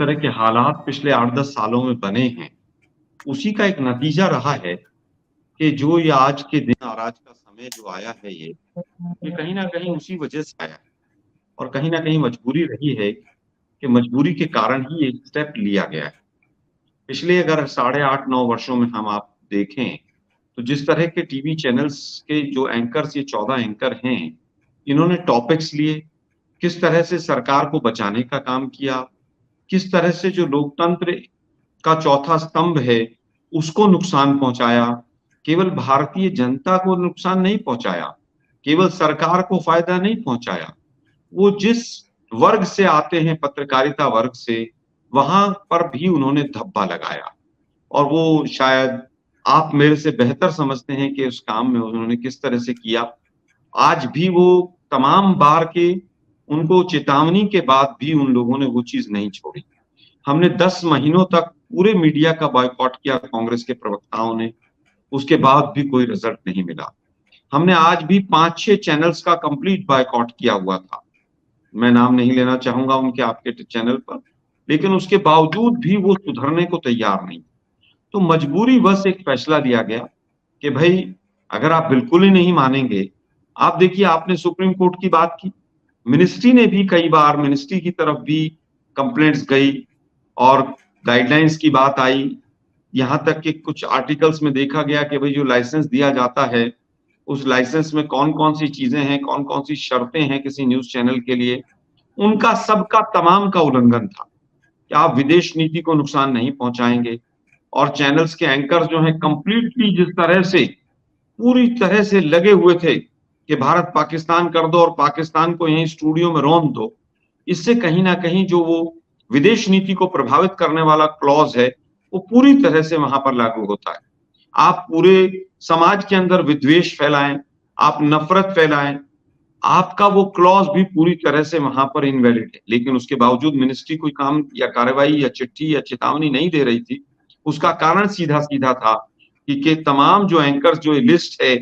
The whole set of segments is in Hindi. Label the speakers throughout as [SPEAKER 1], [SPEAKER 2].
[SPEAKER 1] तरह के हालात पिछले 8-10 सालों में बने हैं, उसी का एक नतीजा रहा है कि जो ये आज के दिन और आज का समय जो आया है ये कहीं न कहीं उसी वजह से आया है और कहीं न कहीं मजबूरी रही है कि मजबूरी के कारण ही ये स्टेप लिया गया है। पिछले अगर साढ़े 8-9 वर्षों में हम आप देखें, तो जिस तरह के टीवी चैनल्स के जो एंकर्स ये 14 एंकर हैं, इन्होंने टॉपिक्स लिए, किस तरह से सरकार को बचाने का काम किया, किस तरह से जो लोकतंत्र का चौथा स्तंभ है, उसको नुकसान पहुँचाया। केवल भारतीय जनता को नुकसान नहीं पहुँचाया, केवल सरकार को फ़ायदा नहीं पहुँचाया। वो जिस वर्ग से आते हैं, पत्रकारिता वर्ग से, वहाँ पर भी उन्होंने धब्बा लगाया और वो शायद आप मेरे से बेहतर समझते हैं कि उस काम में उन्होंने किस तरह से किया। आज भी वो तमाम बार के उनको चेतावनी के बाद भी उन लोगों ने वो चीज़ नहीं छोड़ी। हमने 10 महीनों तक पूरे मीडिया का बॉयकॉट किया कांग्रेस के प्रवक्ताओं ने, उसके बाद भी कोई रिजल्ट नहीं मिला। हमने आज भी 5-6 चैनल्स का कंप्लीट बॉयकॉट किया हुआ था। मैं नाम नहीं लेना चाहूँगा उनके आपके चैनल पर, लेकिन उसके बावजूद भी वो सुधरने को तैयार नहीं। तो मजबूरीवश एक फैसला लिया गया कि भई अगर आप बिल्कुल ही नहीं मानेंगे, आप देखिए आपने सुप्रीम कोर्ट की बात की, मिनिस्ट्री ने भी कई बार मिनिस्ट्री की तरफ भी कंप्लेंट्स गई और गाइडलाइंस की बात आई। यहाँ तक कि कुछ आर्टिकल्स में देखा गया कि भई जो लाइसेंस दिया जाता है, उस लाइसेंस में कौन-कौन सी चीज़ें हैं, कौन-कौन सी शर्तें हैं किसी न्यूज़ चैनल के लिए, उनका सबका तमाम का उल्लंघन था कि आप विदेश नीति को नुकसान नहीं पहुँचाएँगे और चैनल्स के एंकर जो हैं कंप्लीटली जिस तरह से पूरी तरह से लगे हुए थे कि भारत पाकिस्तान कर दो और पाकिस्तान को यहीं स्टूडियो में रौंद दो। इससे कहीं न कहीं जो वो विदेश नीति को प्रभावित करने वाला क्लॉज़ है, वो पूरी तरह से वहाँ पर लागू होता है। आप पूरे समाज के अंदर विद्वेष फैलाएँ, आप नफ़रत फैलाएँ, आपका वो क्लॉज़ भी पूरी तरह से वहाँ पर इनवैलिड है। लेकिन उसके बावजूद मिनिस्ट्री कोई काम या कार्रवाई या चिट्ठी या चेतावनी नहीं दे रही थी। उसका कारण सीधा-सीधा था कि तमाम जो एंकर्स जो ये लिस्ट है,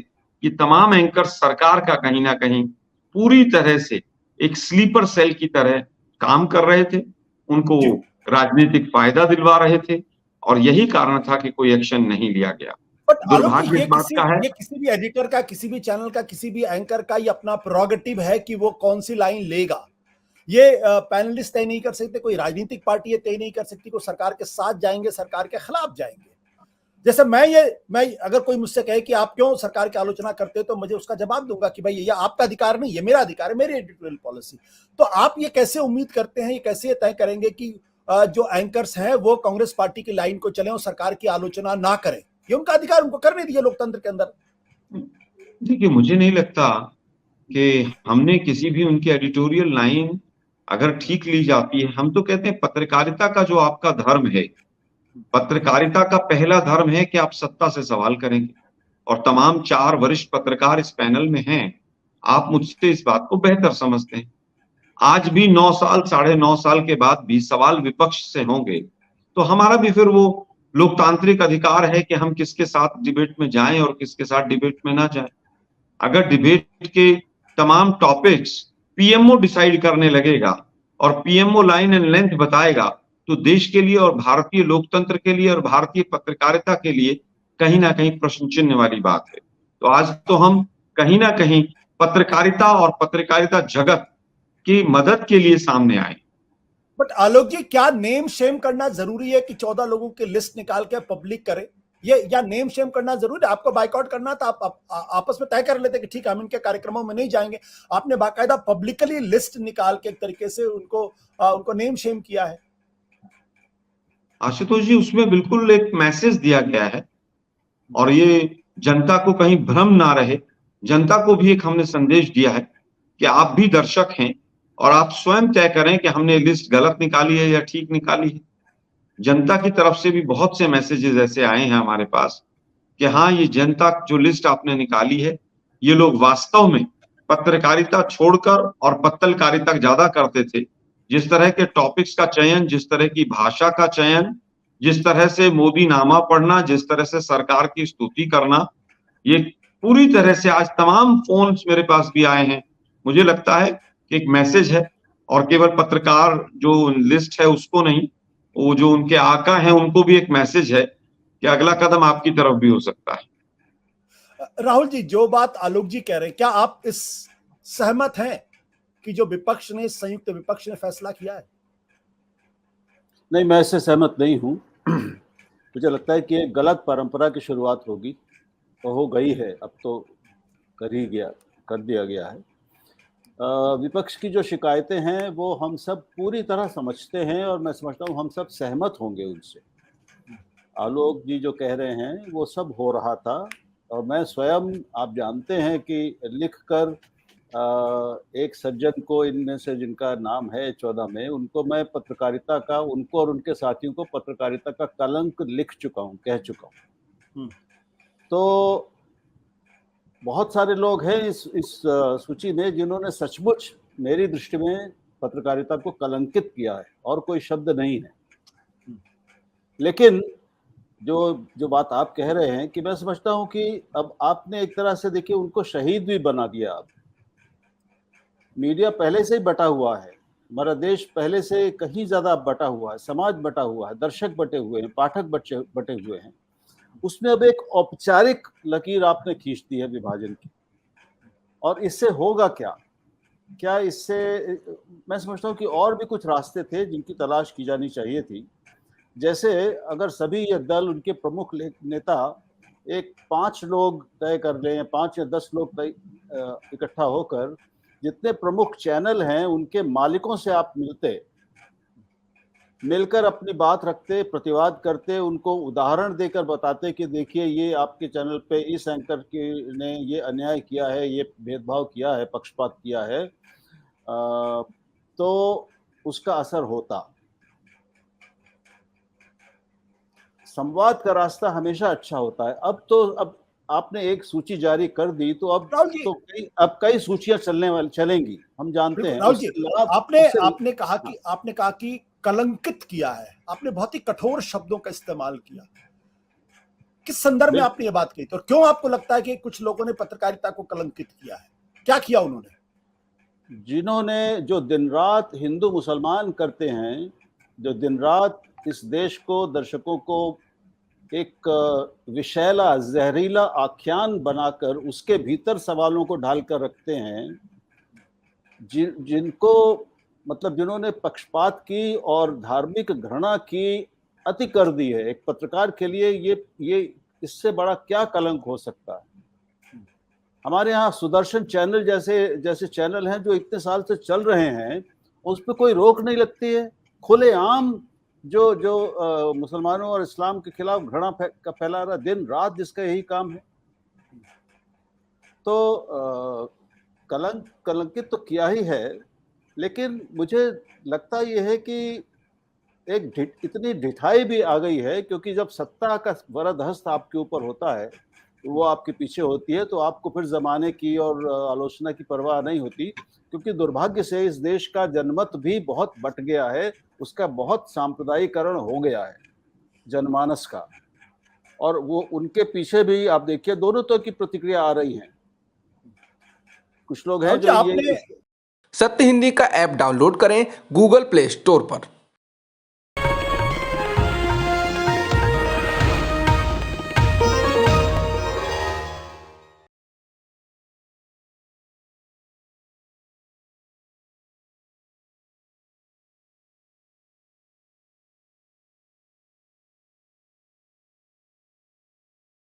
[SPEAKER 1] ये तमाम एंकर्स सरकार का कहीं न कहीं पूरी तरह से एक स्लीपर सेल की तरह काम कर रहे थे। उनको
[SPEAKER 2] जी।
[SPEAKER 1] राजनीतिक फ़ायदा दिलवा रहे थे और यही कारण था कि कोई एक्शन नहीं लिया गया।
[SPEAKER 2] बट आलोक जी,
[SPEAKER 1] दुर्भाग्य इस बात का है
[SPEAKER 2] ये किसी भी एडिटर का, किसी भी चैनल का, किसी भी एंकर का ये अपना प्रोरोगेटिव है कि वो कौन सी लाइन लेगा। ये पैनलिस्ट तय नहीं कर सकते, कोई राजनीतिक पार्टी तय नहीं कर सकती, कोई सरकार के साथ जाएंगे, सरकार के खिलाफ जाएंगे। जैसे मैं अगर कोई मुझसे कहे कि आप क्यों सरकार की आलोचना करते हो, तो मुझे उसका जवाब दूंगा कि भाई ये आपका अधिकार नहीं, ये मेरा अधिकार है, मेरी एडिटोरियल पॉलिसी। तो आप ये कैसे उम्मीद करते हैं, ये कैसे तय करेंगे कि जो एंकर्स हैं वो कांग्रेस पार्टी की लाइन को चले और सरकार की आलोचना ना करें? ये उनका अधिकार, उनको करने दीजिए लोकतंत्र के अंदर।
[SPEAKER 1] देखिए, मुझे नहीं लगता कि हमने किसी भी उनकी एडिटोरियल लाइन अगर ठीक ली जाती है, हम तो कहते हैं पत्रकारिता का जो आपका धर्म है, पत्रकारिता का पहला धर्म है कि आप सत्ता से सवाल करेंगे और तमाम 4 वरिष्ठ पत्रकार इस पैनल में हैं। आप मुझसे इस बात को बेहतर समझते हैं। आज भी 9 साल, साढ़े 9 साल के बाद भी सवाल विपक्ष से होंगे, तो हमारा भी फिर वो लोकतांत्रिक अधिकार है कि हम किसके साथ डिबेट में जाएँ और किसके साथ डिबेट में ना जाएँ। अगर डिबेट के तमाम टॉपिक्स पीएमओ डिसाइड करने लगेगा और पीएमओ लाइन एंड लेंथ बताएगा, तो देश के लिए और भारतीय लोकतंत्र के लिए और भारतीय पत्रकारिता के लिए कहीं न कहीं प्रश्न चिन्ह वाली बात है। तो आज तो हम कहीं न कहीं पत्रकारिता और पत्रकारिता जगत की मदद के लिए सामने आए।
[SPEAKER 2] बट आलोक जी, क्या नेम शेम करना जरूरी है कि 14 लोगों की लिस्ट निकाल के पब्लिक करे? ये या नेम शेम करना जरूरी है? आपको बाइकआउट करना था, आप आपस में तय कर लेते कि ठीक है, हम इनके कार्यक्रमों में नहीं जाएंगे। आपने बाकायदा पब्लिकली लिस्ट निकाल के एक तरीके से उनको नेम शेम किया है।
[SPEAKER 1] आशुतोष जी, उसमें बिल्कुल एक मैसेज दिया गया है और ये जनता को कहीं भ्रम ना रहे, जनता को भी एक हमने संदेश दिया है कि आप भी दर्शक हैं और आप स्वयं तय करें कि हमने लिस्ट गलत निकाली है या ठीक निकाली है। जनता की तरफ से भी बहुत से मैसेजेस ऐसे आए हैं हमारे पास कि हाँ, ये जनता जो लिस्ट आपने निकाली है, ये लोग वास्तव में पत्रकारिता छोड़कर और पत्तलकारिता ज़्यादा करते थे। जिस तरह के टॉपिक्स का चयन, जिस तरह की भाषा का चयन, जिस तरह से मोदीनामा पढ़ना, जिस तरह से सरकार की स्तुति करना, ये पूरी तरह से आज तमाम फ़ोन्स मेरे पास भी आए हैं। मुझे लगता है कि एक मैसेज है और केवल पत्रकार जो लिस्ट है उसको नहीं, वो जो उनके आका हैं उनको भी एक मैसेज है कि अगला कदम आपकी तरफ भी हो सकता है।
[SPEAKER 2] राहुल जी, जो बात आलोक जी कह रहे हैं, क्या आप इस सहमत हैं कि जो विपक्ष ने, संयुक्त विपक्ष ने फैसला किया है?
[SPEAKER 3] नहीं, मैं इससे सहमत नहीं हूं। मुझे लगता है कि एक गलत परंपरा की शुरुआत होगी, तो हो गई है, अब तो कर दिया गया है। विपक्ष की जो शिकायतें हैं वो हम सब पूरी तरह समझते हैं और मैं समझता हूँ हम सब सहमत होंगे उनसे। आलोक जी जो कह रहे हैं वो सब हो रहा था और मैं स्वयं, आप जानते हैं कि लिखकर एक सज्जन को, इनमें से जिनका नाम है 14 में, उनको मैं पत्रकारिता का, उनको और उनके साथियों को पत्रकारिता का कलंक लिख चुका हूँ, कह चुका हूँ। तो बहुत सारे लोग हैं इस सूची में जिन्होंने सचमुच मेरी दृष्टि में पत्रकारिता को कलंकित किया है, और कोई शब्द नहीं है। लेकिन जो बात आप कह रहे हैं कि मैं समझता हूं कि अब आपने एक तरह से, देखिए, उनको शहीद भी बना दिया। आप, मीडिया पहले से ही बटा हुआ है, हमारा देश पहले से कहीं ज्यादा बटा हुआ है, समाज बटा हुआ है, दर्शक बटे हुए हैं, पाठक बटे हुए हैं। उसमें अब एक औपचारिक लकीर आपने खींच दी है विभाजन की, और इससे होगा क्या इससे, मैं समझता हूँ कि और भी कुछ रास्ते थे जिनकी तलाश की जानी चाहिए थी। जैसे अगर सभी ये दल, उनके प्रमुख नेता एक 5 लोग तय कर लें, 5 या 10 लोग इकट्ठा होकर, जितने प्रमुख चैनल हैं उनके मालिकों से आप मिलकर अपनी बात रखते, प्रतिवाद करते, उनको उदाहरण देकर बताते कि देखिए ये आपके चैनल पे इस एंकर ने ये अन्याय किया है, ये भेदभाव किया है, पक्षपात किया है, तो उसका असर होता। संवाद का रास्ता हमेशा अच्छा होता है। अब आपने एक सूची जारी कर दी, तो अब कई सूचियां चलेंगी, हम जानते हैं।
[SPEAKER 2] राहुल जी, आपने कहा कि कलंकित किया है, आपने बहुत ही कठोर शब्दों का इस्तेमाल किया। किस संदर्भ में आपने ये बात कही, तो क्यों आपको लगता है कि कुछ लोगों ने पत्रकारिता को कलंकित किया है? क्या किया उन्होंने?
[SPEAKER 3] जिन्होंने, जो दिन रात हिंदू मुसलमान करते हैं, जो दिन रात इस देश को, दर्शकों को एक विषैला, जहरीला आख्यान बनाकर उसके भीतर सवालों को ढालकर रखते हैं, जिनको, मतलब जिन्होंने पक्षपात की और धार्मिक घृणा की अति कर दी है एक पत्रकार के लिए, ये इससे बड़ा क्या कलंक हो सकता है? हमारे यहाँ सुदर्शन चैनल जैसे चैनल हैं जो इतने साल से चल रहे हैं, उस पर कोई रोक नहीं लगती है। खुलेआम जो मुसलमानों और इस्लाम के खिलाफ घृणा का फैला रहा, दिन रात जिसका यही काम है। तो कलंकित तो किया ही है, लेकिन मुझे लगता यह है कि इतनी ढिठाई भी आ गई है, क्योंकि जब सत्ता का वरद हस्त आपके ऊपर होता है, वो आपके पीछे होती है, तो आपको फिर जमाने की और आलोचना की परवाह नहीं होती। क्योंकि दुर्भाग्य से इस देश का जनमत भी बहुत बट गया है, उसका बहुत सांप्रदायिकरण हो गया है जनमानस का, और वो उनके पीछे भी आप देखिए दोनों तरह की प्रतिक्रिया आ रही हैं। कुछ लोग हैं जो
[SPEAKER 4] सत्य हिंदी का ऐप डाउनलोड करें गूगल प्ले स्टोर पर।